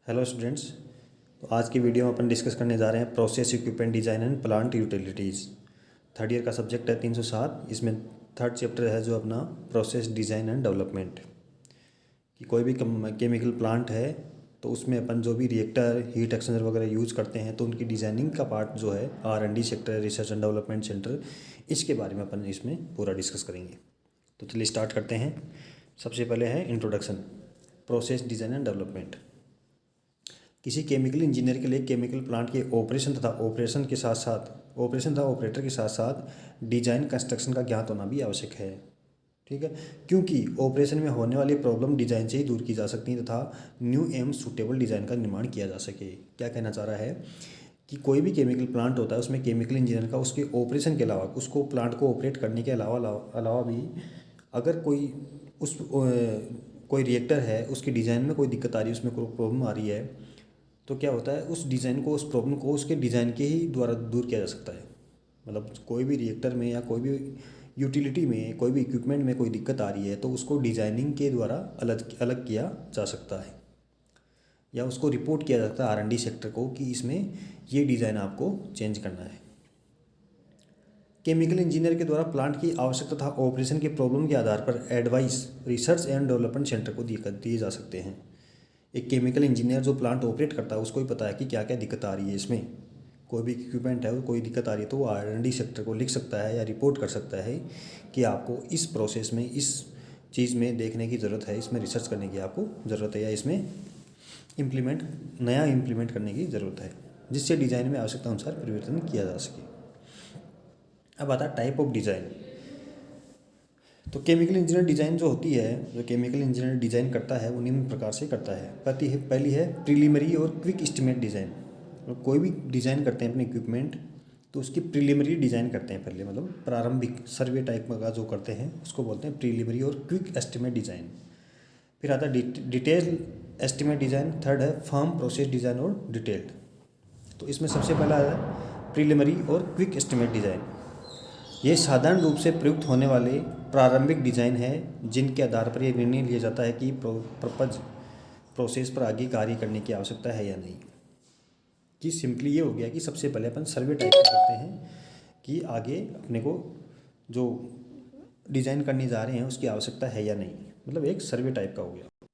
Hello students. तो आज की वीडियो में अपन डिस्कस करने जा रहे हैं process equipment design and plant utilities. Third year का सब्जेक्ट है 307। इसमें थर्ड चैप्टर है जो अपना प्रोसेस डिज़ाइन एंड डेवलपमेंट। कि कोई भी केमिकल प्लांट है तो उसमें अपन जो भी रिएक्टर हीट एक्सचेंजर वगैरह यूज़ करते हैं तो उनकी डिज़ाइनिंग का पार्ट जो है R&D sector, research and development centre, इसके बारे में अपन इसमें पूरा डिस्कस करेंगे। तो चलिए स्टार्ट करते हैं। सबसे पहले है introduction, process design and development. किसी केमिकल इंजीनियर के लिए केमिकल प्लांट के ऑपरेशन तथा ऑपरेटर के साथ साथ डिजाइन कंस्ट्रक्शन का ज्ञात होना भी आवश्यक है। ठीक है, क्योंकि ऑपरेशन में होने वाली प्रॉब्लम डिजाइन से ही दूर की जा सकती है तथा न्यू एवं सूटेबल डिजाइन का निर्माण किया जा सके। क्या कहना चाह रहा है कि कोई भी केमिकल प्लांट होता है उसमें केमिकल इंजीनियर का उसके ऑपरेशन के अलावा, उसको प्लांट को ऑपरेट करने के अलावा भी अगर कोई कोई रिएक्टर है उसकी डिज़ाइन में कोई दिक्कत आ रही है, उसमें कोई प्रॉब्लम आ रही है, तो क्या होता है उस डिज़ाइन को, उस प्रॉब्लम को उसके डिज़ाइन के ही द्वारा दूर किया जा सकता है। मतलब कोई भी रिएक्टर में या कोई भी यूटिलिटी में, कोई भी इक्विपमेंट में कोई दिक्कत आ रही है तो उसको डिज़ाइनिंग के द्वारा अलग अलग किया जा सकता है या उसको रिपोर्ट किया जा सकता है R&D सेक्टर को कि इसमें ये डिज़ाइन आपको चेंज करना है। केमिकल इंजीनियर के द्वारा प्लांट की आवश्यकता तथा ऑपरेशन के प्रॉब्लम के आधार पर advice research and development centre को दिए जा सकते हैं। एक केमिकल इंजीनियर जो प्लांट ऑपरेट करता है उसको ही पता है कि क्या क्या दिक्कत आ रही है, इसमें कोई भी इक्विपमेंट है कोई दिक्कत आ रही है तो वो R&D सेक्टर को लिख सकता है या रिपोर्ट कर सकता है कि आपको इस प्रोसेस में, इस चीज़ में देखने की ज़रूरत है, इसमें रिसर्च करने की आपको ज़रूरत है या इसमें नया इम्प्लीमेंट करने की ज़रूरत है, जिससे डिज़ाइन में आवश्यकता अनुसार परिवर्तन किया जा सके। अब आता है टाइप ऑफ डिज़ाइन। तो केमिकल इंजीनियर डिज़ाइन जो होती है, जो केमिकल इंजीनियर डिज़ाइन करता है वो निम्न प्रकार से करता है। पहली है प्रीलिमिनरी और क्विक एस्टिमेट डिज़ाइन। तो कोई भी डिज़ाइन करते हैं अपने इक्विपमेंट तो उसकी प्रीलिमिनरी डिज़ाइन करते हैं पहले, मतलब प्रारंभिक सर्वे टाइप का जो करते हैं उसको बोलते हैं प्रीलिमिनरी और क्विक एस्टिमेट डिज़ाइन। फिर आता है डिटेल एस्टिमेट डिज़ाइन। थर्ड है फर्म प्रोसेस डिज़ाइन और डिटेल्ड। तो इसमें सबसे पहला है प्रीलिमिनरी और क्विक एस्टिमेट डिज़ाइन। ये साधारण रूप से प्रयुक्त होने वाले प्रारंभिक डिज़ाइन है जिनके आधार पर यह निर्णय लिया जाता है कि प्रपंच प्रोसेस पर आगे कार्य करने की आवश्यकता है या नहीं। कि सिंपली ये हो गया कि सबसे पहले अपन सर्वे टाइप करते हैं कि आगे अपने को जो डिज़ाइन करने जा रहे हैं उसकी आवश्यकता है या नहीं, मतलब एक सर्वे टाइप का हो गया।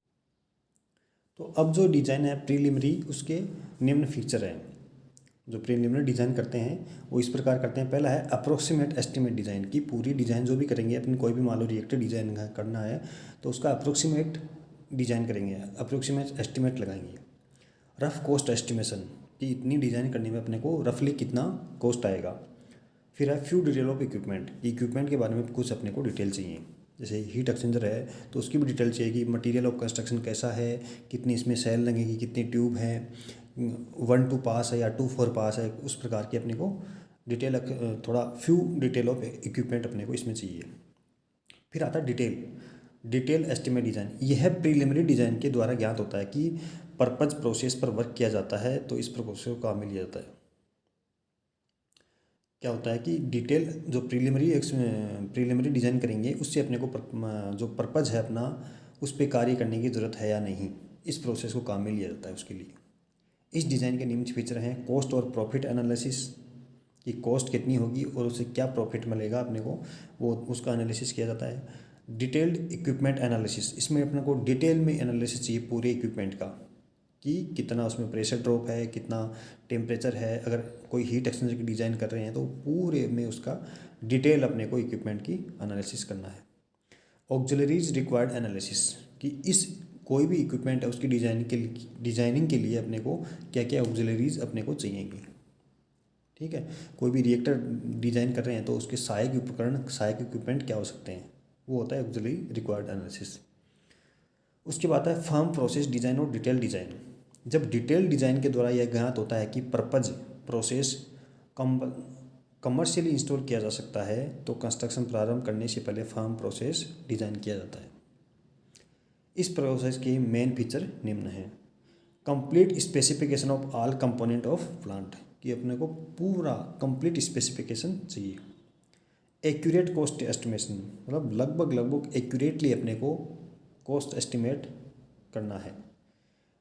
तो अब जो डिज़ाइन है प्रीलिमिनरी, उसके निम्न फीचर हैं। जो प्रीलिमिनरी डिज़ाइन करते हैं वो इस प्रकार करते हैं। पहला है अप्रोक्सीमेट एस्टिमेट डिज़ाइन, की पूरी डिज़ाइन जो भी करेंगे अपन, कोई भी मान लो रिएक्टर डिज़ाइन करना है तो उसका अप्रोक्सीमेट डिज़ाइन करेंगे, अप्रोक्सीमेट एस्टिमेट लगाएंगे। रफ कॉस्ट एस्टिमेशन, कि इतनी डिज़ाइन करने में अपने को रफली कितना कॉस्ट आएगा। फिर है few detail of equipment, equipment के बारे में कुछ अपने को डिटेल चाहिए। जैसे हीट एक्सचेंजर है तो उसकी भी डिटेल चाहिए कि मटेरियल ऑफ कंस्ट्रक्शन कैसा है, कितनी इसमें सेल लगेगी, कितनी ट्यूब है, 1-2 पास है या 2-4 पास है, उस प्रकार की अपने को डिटेल, थोड़ा फ्यू डिटेल ऑफ इक्विपमेंट अपने को इसमें चाहिए। फिर आता है डिटेल एस्टिमेट डिज़ाइन। यह प्रीलिमिनरी डिज़ाइन के द्वारा ज्ञात होता है कि पर्पज प्रोसेस पर वर्क किया जाता है तो इस प्रोसेस को काम में लिया जाता है। क्या होता है कि डिटेल जो प्रीलिमिनरी डिज़ाइन करेंगे उससे अपने को जो पर्पज़ है अपना, उस पर कार्य करने की ज़रूरत है या नहीं, इस प्रोसेस को काम में लिया जाता है उसके लिए। इस डिज़ाइन के निम्न फीचर हैं कॉस्ट और प्रॉफिट एनालिसिस, कि कॉस्ट कितनी होगी और उससे क्या प्रॉफिट मिलेगा अपने को, वो उसका एनालिसिस किया जाता है। डिटेल्ड इक्विपमेंट एनालिसिस, इसमें अपने को डिटेल में एनालिसिस चाहिए पूरे इक्विपमेंट का, कि कितना उसमें प्रेशर ड्रॉप है, कितना टेम्परेचर है। अगर कोई हीट एक्सचेंजर की डिज़ाइन कर रहे हैं तो पूरे में उसका डिटेल अपने को इक्विपमेंट की एनालिसिस करना है। ऑक्सिलरीज रिक्वायर्ड एनालिसिस, कि इस कोई भी इक्विपमेंट है उसकी डिज़ाइनिंग के लिए अपने को क्या क्या ऑक्सिलरीज अपने को चाहिएगी। ठीक है, कोई भी रिएक्टर डिज़ाइन कर रहे हैं तो उसके सहायक उपकरण, सहायक इक्विपमेंट क्या हो सकते हैं, वो होता है ऑक्सिलरी रिक्वायर्ड एनालिसिस। उसके बाद है फर्म प्रोसेस डिज़ाइन और डिटेल डिज़ाइन। जब डिटेल डिज़ाइन के द्वारा यह ज्ञात होता है कि पर्पज प्रोसेस कमर्शियली इंस्टॉल किया जा सकता है तो कंस्ट्रक्शन प्रारंभ करने से पहले फर्म प्रोसेस डिज़ाइन किया जाता है। इस प्रोसेस के मेन फीचर निम्न हैं। Complete specification of all component of plant, कि अपने को पूरा कंप्लीट स्पेसिफिकेशन चाहिए। एक्यूरेट कॉस्ट एस्टिमेशन, मतलब लगभग एक्यूरेटली अपने को कॉस्ट एस्टिमेट करना है।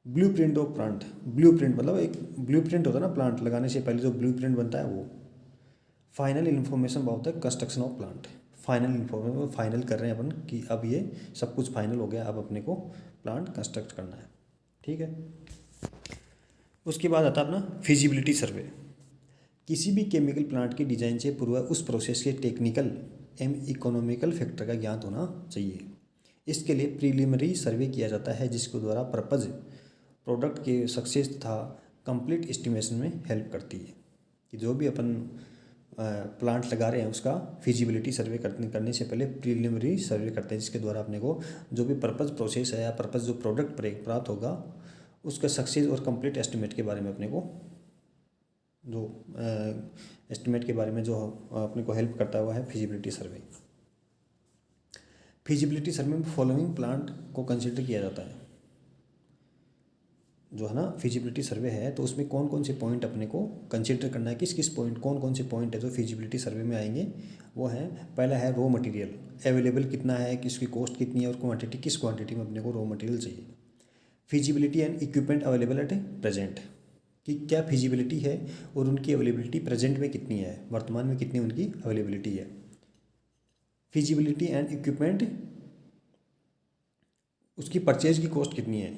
ब्लूप्रिंट ऑफ प्लांट, ब्लूप्रिंट मतलब एक ब्लूप्रिंट होता है ना, प्लांट लगाने से पहले जो ब्लूप्रिंट बनता है वो। Final information about the construction of plant, final information, final कर रहे हैं अपन कि अब ये सब कुछ फाइनल हो गया, अब अपने को प्लांट कंस्ट्रक्ट करना है, ठीक है। उसके बाद आता है अपना फिजिबिलिटी सर्वे। किसी भी केमिकल प्लांट के डिजाइन से पूर्व उस प्रोसेस के टेक्निकल एवं इकोनॉमिकल फैक्टर का ज्ञात होना चाहिए। इसके लिए प्रीलिमिनरी सर्वे किया जाता है, जिसके द्वारा पर्पज प्रोडक्ट के सक्सेस तथा कंप्लीट एस्टिमेशन में हेल्प करती है। कि जो भी अपन प्लांट लगा रहे हैं उसका फिजिबिलिटी सर्वे करने से पहले प्रीलिमिनरी सर्वे करते हैं, जिसके द्वारा अपने को जो भी पर्पज प्रोसेस है या पर्पज जो प्रोडक्ट प्राप्त होगा उसका सक्सेस और कंप्लीट एस्टिमेट के बारे में अपने को जो एस्टिमेट के बारे में जो अपने को हेल्प करता हुआ है फिजिबिलिटी सर्वे। फिजिबिलिटी सर्वे में फॉलोइंग प्लांट को कंसिडर किया जाता है, जो है ना फिजिबिलिटी सर्वे है तो उसमें कौन कौन से पॉइंट अपने को कंसिडर करना है, किस किस पॉइंट, कौन कौन से पॉइंट है जो फिजिबिलिटी सर्वे में आएंगे। वो है, पहला है रॉ मटेरियल अवेलेबल कितना है, किसकी कॉस्ट कितनी है और क्वांटिटी, किस क्वांटिटी में अपने को रॉ मटेरियल चाहिए। Feasibility and equipment available at present, कि क्या फिजिबिलिटी है और उनकी अवेलेबिलिटी प्रेजेंट में कितनी है, वर्तमान में कितनी उनकी अवेलेबिलिटी है। फिजिबिलिटी एंड इक्विपमेंट, उसकी परचेज की कॉस्ट कितनी है,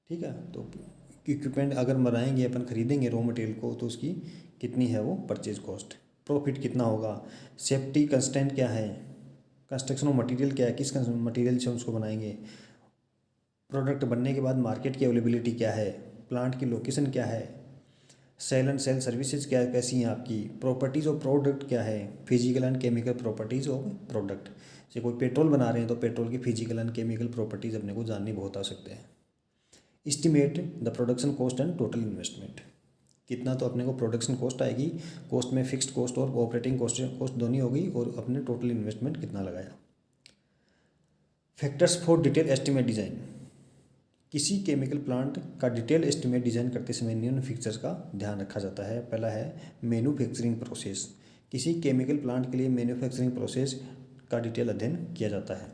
ठीक है। तो इक्विपमेंट अगर बनाएंगे अपन खरीदेंगे रॉ मटेरियल को तो उसकी कितनी है वो परचेज कॉस्ट, प्रॉफिट कितना होगा, सेफ्टी कंस्टेंट क्या है, कंस्ट्रक्शन ऑफ मटेरियल क्या है, किस मटेरियल से उसको बनाएंगे, प्रोडक्ट बनने के बाद मार्केट की अवेलेबिलिटी क्या है, प्लांट की लोकेशन क्या है, सेल एंड सेल सर्विसेज क्या कैसी हैं आपकी, प्रॉपर्टीज़ ऑफ प्रोडक्ट क्या है, physical and chemical properties of product. जैसे कोई पेट्रोल बना रहे हैं तो पेट्रोल की फिजिकल एंड केमिकल प्रॉपर्टीज़ अपने को जाननी बहुत आवश्यक है। Estimate the production cost and total investment, कितना तो अपने को प्रोडक्शन कॉस्ट आएगी, कॉस्ट में फिक्स्ड कॉस्ट और ऑपरेटिंग कॉस्ट दोनों होगी, और अपने टोटल इन्वेस्टमेंट कितना लगाया। Factors for detail estimate design, किसी केमिकल प्लांट का डिटेल एस्टिमेट डिज़ाइन करते समय निम्न फीचर्स का ध्यान रखा जाता है। पहला है मैन्युफैक्चरिंग प्रोसेस, किसी केमिकल प्लांट के लिए मैन्युफैक्चरिंग प्रोसेस का डिटेल अध्ययन किया जाता है।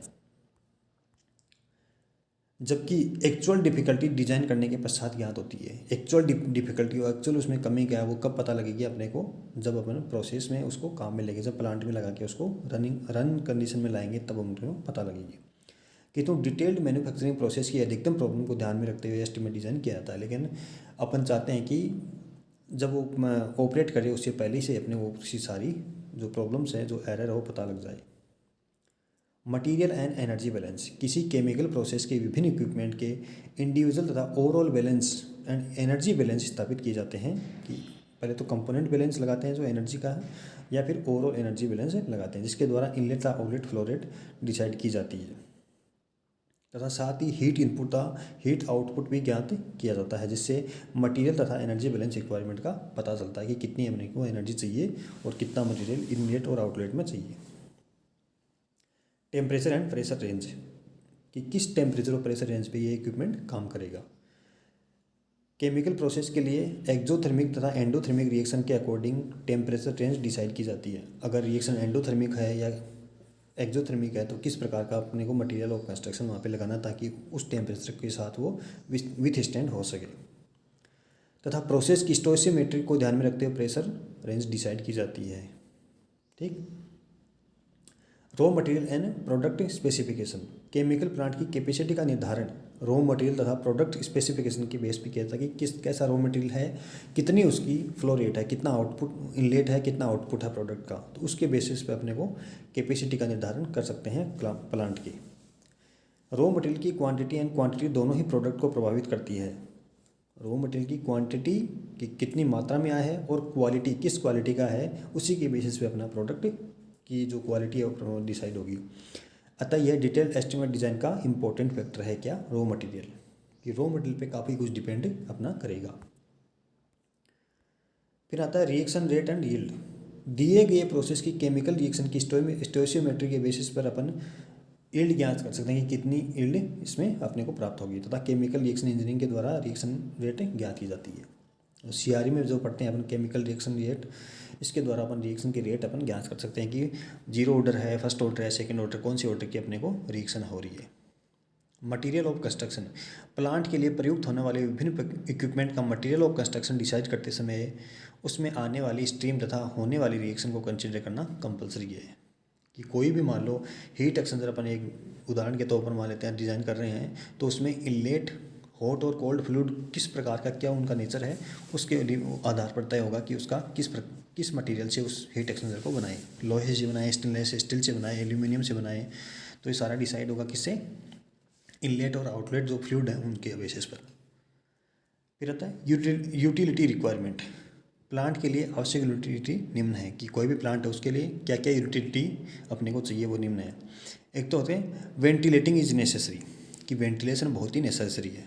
जबकि एक्चुअल डिफ़िकल्टी डिज़ाइन करने के पश्चात ज्ञात होती है। एक्चुअल डिफ़िकल्टी और एक्चुअल उसमें कमी क्या है वो कब पता लगेगी अपने को, जब अपन प्रोसेस में उसको काम में लेंगे, जब प्लांट में लगा के उसको रन कंडीशन में लाएंगे तब हमको पता लगेगी। कि तो डिटेल्ड मैन्युफैक्चरिंग प्रोसेस की अधिकतम प्रॉब्लम को ध्यान में रखते हुए एस्टिमेट डिज़ाइन किया जाता है। लेकिन अपन चाहते हैं कि जब वो ऑपरेट करे उससे पहले से अपने वो उसकी सारी जो प्रॉब्लम्स हैं, जो एरर है वो पता लग जाए। मटेरियल एंड एनर्जी बैलेंस, किसी केमिकल प्रोसेस के विभिन्न इक्विपमेंट के इंडिविजुअल तथा overall balance and energy balance स्थापित किए जाते हैं। कि पहले तो कंपोनेंट बैलेंस लगाते हैं जो एनर्जी का है, या फिर ओवरऑल एनर्जी बैलेंस लगाते हैं, जिसके द्वारा इनलेट तथा आउटलेट फ्लो रेट डिसाइड की जाती है। तथा साथ ही हीट इनपुट तथा हीट आउटपुट भी ज्ञात किया जाता है, जिससे मटेरियल तथा एनर्जी बैलेंस रिक्वायरमेंट का पता चलता है कि कितनी अपने को एनर्जी चाहिए और कितना मटेरियल इनलेट और आउटलेट में चाहिए। टेम्परेचर एंड प्रेशर रेंज, कि किस टेम्परेचर और प्रेशर रेंज पे ये इक्विपमेंट काम करेगा। केमिकल प्रोसेस के लिए एक्जोथर्मिक तथा एंडोथर्मिक रिएक्शन के अकॉर्डिंग टेम्परेचर रेंज डिसाइड की जाती है। अगर रिएक्शन एंडोथर्मिक है या एक्जोथर्मिक है तो किस प्रकार का अपने को मटेरियल ऑफ कंस्ट्रक्शन वहाँ पे लगाना ताकि उस टेम्परेचर के साथ वो विथ स्टैंड हो सके। तथा प्रोसेस की स्टोइसियोमेट्री को ध्यान में रखते हुए प्रेशर रेंज डिसाइड की जाती है। ठीक। Raw material and product specification, chemical plant की कैपेसिटी का निर्धारण रॉ मटेरियल तथा प्रोडक्ट स्पेसिफिकेशन के बेस पे किया जाता है कि किस कैसा रॉ मटेरियल है, कितनी उसकी फ्लो रेट है, कितना आउटपुट इनलेट है, कितना आउटपुट है प्रोडक्ट का, तो उसके बेसिस पे अपने को कैपेसिटी का निर्धारण कर सकते हैं प्लांट की। रॉ मटेरियल की क्वांटिटी एंड क्वांटिटी दोनों ही प्रोडक्ट को प्रभावित करती है। रॉ मटेरियल की क्वांटिटी कि कितनी मात्रा में आया है और क्वालिटी किस क्वालिटी का है, उसी के बेसिस पे अपना प्रोडक्ट की जो क्वालिटी है वो डिसाइड होगी। अतः यह डिटेल एस्टिमेट डिज़ाइन का इंपॉर्टेंट फैक्टर है क्या, रॉ मटेरियल, कि रॉ मटेरियल पे काफ़ी कुछ डिपेंड अपना करेगा। फिर आता है रिएक्शन रेट एंड यील्ड, दिए गए प्रोसेस की केमिकल रिएक्शन की स्टोइसियोमेट्री के बेसिस पर अपन यील्ड ज्ञात कर सकते हैं कि कितनी यील्ड इसमें अपने को प्राप्त होगी, तथा केमिकल रिएक्शन इंजीनियरिंग के द्वारा रिएक्शन रेट ज्ञात की जाती है। सीआरई में जो पढ़ते हैं अपन केमिकल रिएक्शन रेट, इसके द्वारा अपन रिएक्शन की रेट अपन ज्ञात कर सकते हैं कि जीरो ऑर्डर है, फर्स्ट ऑर्डर है, सेकंड ऑर्डर, कौन सी ऑर्डर की अपने को रिएक्शन हो रही है। मटेरियल ऑफ कंस्ट्रक्शन, प्लांट के लिए प्रयुक्त होने वाले विभिन्न इक्विपमेंट का मटेरियल ऑफ कंस्ट्रक्शन डिसाइड करते समय उसमें आने वाली स्ट्रीम तथा होने वाली रिएक्शन को कंसिडर करना कंपलसरी है। कि कोई भी मान लो हीट एक्सचेंजर अपन एक उदाहरण के तौर पर मान लेते हैं डिज़ाइन कर रहे हैं, तो उसमें इनलेट हॉट और कोल्ड फ्लूइड किस प्रकार का क्या उनका नेचर है उसके आधार पर तय होगा कि उसका किस मटेरियल से उस हीट एक्सचेंजर को बनाएं, लोहे से बनाएं, स्टेनलेस स्टील से बनाएं, एल्यूमिनियम से बनाएं। तो ये सारा डिसाइड होगा किससे, इनलेट और आउटलेट जो फ्लूइड है उनके बेसिस पर। फिर आता है यूटिलिटी रिक्वायरमेंट, प्लांट के लिए आवश्यक यूटिलिटी निम्न है कि कोई भी प्लांट है उसके लिए क्या क्या यूटिलिटी अपने को चाहिए वो निम्न है। एक तो होते हैं वेंटिलेटिंग इज नेसेसरी, कि वेंटिलेशन बहुत ही नेसेसरी है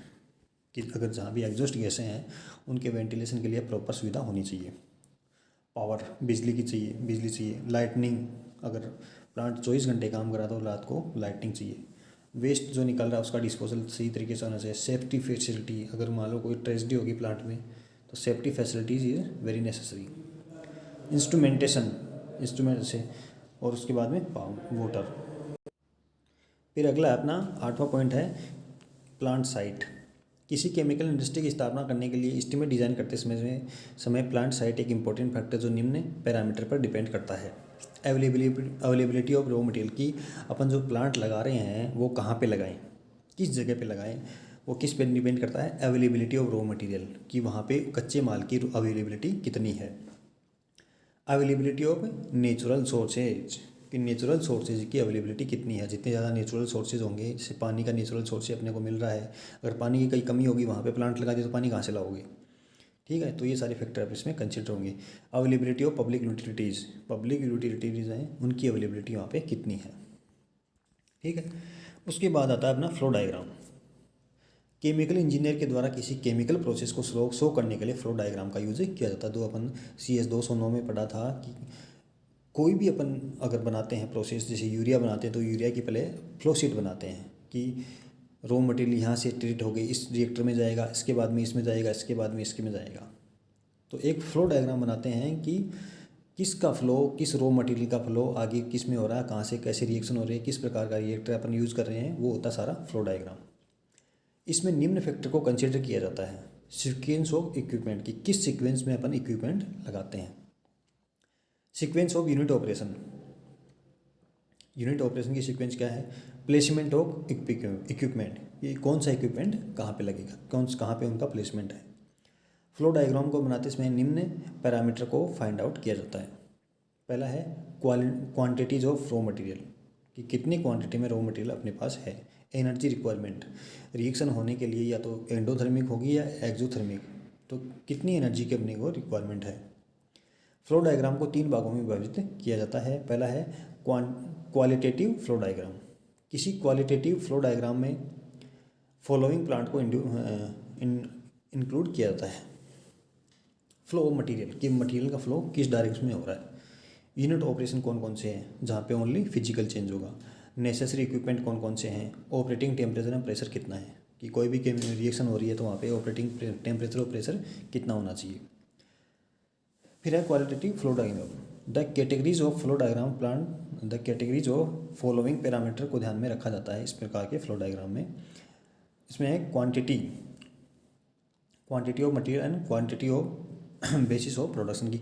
कि अगर जहाँ भी एग्जॉस्ट गैसें हैं उनके वेंटिलेशन के लिए प्रॉपर सुविधा होनी चाहिए। पावर बिजली चाहिए। लाइटनिंग, अगर प्लांट 24 घंटे काम कर रहा तो रात को लाइटनिंग चाहिए। वेस्ट जो निकल रहा है उसका डिस्पोजल सही तरीके से होना चाहिए। सेफ्टी फैसिलिटी, अगर मान लो कोई ट्रेजेडी होगी प्लांट में तो safety facilities is very necessary. Instrument से, और उसके बाद में वाटर। फिर अगला अपना 8वां पॉइंट है प्लांट साइट। किसी केमिकल इंडस्ट्री की स्थापना करने के लिए एस्टीमेट डिजाइन करते समय प्लांट साइट एक इंपॉर्टेंट फैक्टर जो निम्न पैरामीटर पर डिपेंड करता है। अवेलेबिलिटी ऑफ रॉ मटेरियल, की अपन जो प्लांट लगा रहे हैं वो कहाँ पे लगाएं, किस जगह पे लगाएं, वो किस पे डिपेंड करता है, अवेलेबिलिटी ऑफ रॉ मटेरियल, कि वहाँ पे कच्चे माल की अवेलेबिलिटी कितनी है। अवेलेबिलिटी ऑफ नेचुरल सोर्सेज, कि नेचुरल सोर्सेज की अवेलेबिलिटी कितनी है। जितने ज़्यादा नेचुरल सोर्सेज होंगे, जैसे पानी का नेचुरल सोर्स अपने को मिल रहा है, अगर पानी की कहीं कमी होगी वहाँ पे प्लांट लगा दिए तो पानी कहाँ से लाओगे। ठीक है, तो ये सारे फैक्टर आप इसमें कंसिडर होंगे। अवेलेबिलिटी ऑफ पब्लिक यूटिलिटीज़ हैं उनकी अवेलेबिलिटी वहाँ पे कितनी है। ठीक है, उसके बाद आता है अपना फ्लो डायग्राम। केमिकल इंजीनियर के द्वारा किसी केमिकल प्रोसेस को शो करने के लिए फ्लो डायग्राम का यूज किया जाता है। जो अपन CS 209 में पढ़ा था कि कोई भी अपन अगर बनाते हैं प्रोसेस, जैसे यूरिया बनाते हैं तो यूरिया की पहले फ्लो शीट बनाते हैं कि रॉ मटेरियल यहाँ से ट्रीट हो गई, इस रिएक्टर में जाएगा, इसके बाद में इसमें जाएगा, इसके बाद में इसके में जाएगा। तो एक फ्लो डायग्राम बनाते हैं कि किसका फ्लो, किस रॉ मटेरियल का फ्लो आगे किस में हो रहा है, कहाँ से कैसे रिएक्शन हो रही है, किस प्रकार का रिएक्टर अपन यूज़ कर रहे हैं, वो होता सारा फ्लो डायग्राम। इसमें निम्न फैक्टर को कंसिडर किया जाता है। सीक्वेंस ऑफ इक्विपमेंट, की किस सीक्वेंस में अपन इक्विपमेंट लगाते हैं। सीक्वेंस ऑफ यूनिट ऑपरेशन की सीक्वेंस क्या है। प्लेसमेंट ऑफ इक्विपमेंट, ये कौन सा इक्विपमेंट कहाँ पे लगेगा, कहाँ पे उनका प्लेसमेंट है। फ्लो डायग्राम को बनाते समय निम्न पैरामीटर को फाइंड आउट किया जाता है। पहला है क्वांटिटीज ऑफ रॉ मटेरियल, कि कितनी क्वांटिटी में रॉ मटेरियल अपने पास है। एनर्जी रिक्वायरमेंट, रिएक्शन होने के लिए या तो एंडोथर्मिक होगी या एक्सोथर्मिक, तो कितनी एनर्जी की अपने को रिक्वायरमेंट है। फ्लो डायग्राम को 3 भागों में विभाजित किया जाता है। पहला है क्वालिटेटिव फ्लो डायग्राम। किसी क्वालिटेटिव फ्लो डायग्राम में फॉलोइंग प्लांट को इंक्लूड किया जाता है। फ्लो ऑफ मटेरियल, कि मटेरियल का फ्लो किस डायरेक्शन में हो रहा है। यूनिट ऑपरेशन कौन कौन से हैं, जहाँ पे ओनली फिजिकल चेंज होगा। नेसेसरी इक्विपमेंट कौन कौन से हैं। ऑपरेटिंग टेम्परेचर एंड प्रेशर कितना है, कि कोई भी रिएक्शन हो रही है तो वहाँ पे ऑपरेटिंग टेम्परेचर और प्रेशर कितना होना चाहिए। फिर है qualitative flow diagram. The categories of flow diagram plant, the categories of following parameter को ध्यान में रखा जाता है इस प्रकार के फ्लो डायग्राम में। इसमें है quantity of material and quantity of basis of production, की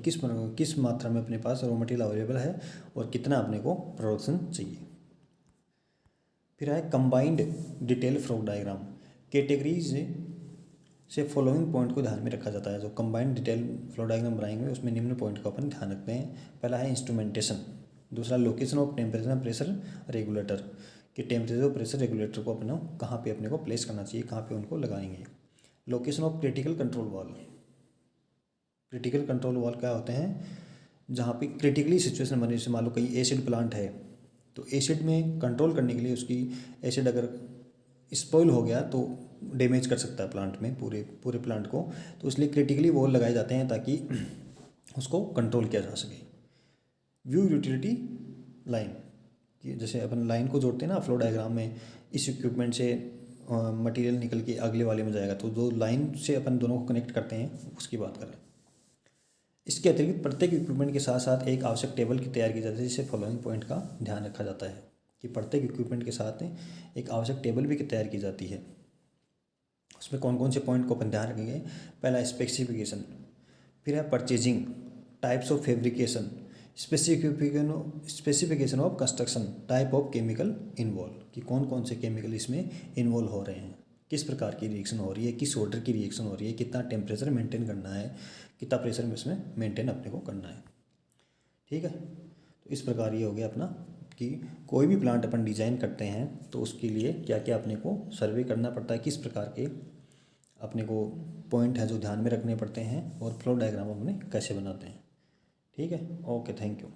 किस मात्रा में अपने पास रॉ मटेरियल अवेलेबल है और कितना अपने को प्रोडक्शन चाहिए। फिर है combined detail flow diagram. Categories से फॉलोइंग पॉइंट को ध्यान में रखा जाता है। जो कंबाइंड डिटेल फ्लो डायग्राम बनाएंगे उसमें निम्न पॉइंट को अपन ध्यान रखते हैं। पहला है इंस्ट्रूमेंटेशन, दूसरा location of temperature and pressure regulator, कि टेम्परेचर और प्रेशर रेगुलेटर को अपना कहाँ पे अपने को प्लेस करना चाहिए, कहाँ पे उनको लगाएंगे। लोकेशन ऑफ क्रिटिकल कंट्रोल वाल क्या होते हैं, जहाँ पे क्रिटिकली सिचुएशन बने, जैसे मान लो कहीं एसिड प्लांट है तो एसिड में कंट्रोल करने के लिए उसकी एसिड अगर स्पॉइल हो गया तो डैमेज कर सकता है प्लांट में पूरे प्लांट को, तो इसलिए क्रिटिकली वॉल लगाए जाते हैं ताकि उसको कंट्रोल किया जा सके। व्यू यूटिलिटी लाइन, कि जैसे अपन लाइन को जोड़ते हैं ना फ्लो डायग्राम में, इस इक्विपमेंट से मटेरियल निकल के अगले वाले में जाएगा, तो जो लाइन से अपन दोनों को कनेक्ट करते हैं उसकी बात करें। इसके अतिरिक्त प्रत्येक इक्विपमेंट के साथ साथ एक आवश्यक टेबल की तैयार की जाती है जिससे फॉलोइंग पॉइंट का ध्यान रखा जाता है। कि प्रत्येक इक्विपमेंट के साथ एक आवश्यक टेबल भी तैयार की जाती है। उसमें कौन कौन से पॉइंट को अपन ध्यान रखेंगे। पहला स्पेसिफिकेशन, फिर है purchasing, types of fabrication, specification of construction, type of chemical involve, कि कौन कौन से केमिकल इसमें इन्वॉल्व हो रहे हैं, किस प्रकार की रिएक्शन हो रही है, किस ऑर्डर की रिएक्शन हो रही है, कितना टेम्परेचर मेंटेन करना है, कितना प्रेशर में इसमें मेंटेन अपने को करना है। ठीक है, तो इस प्रकार ये हो गया अपना कि कोई भी प्लांट अपन डिजाइन करते हैं तो उसके लिए क्या क्या अपने को सर्वे करना पड़ता है, किस प्रकार के अपने को पॉइंट है जो ध्यान में रखने पड़ते हैं, और फ्लो डायग्राम अपने कैसे बनाते हैं। ठीक है, ओके, थैंक यू।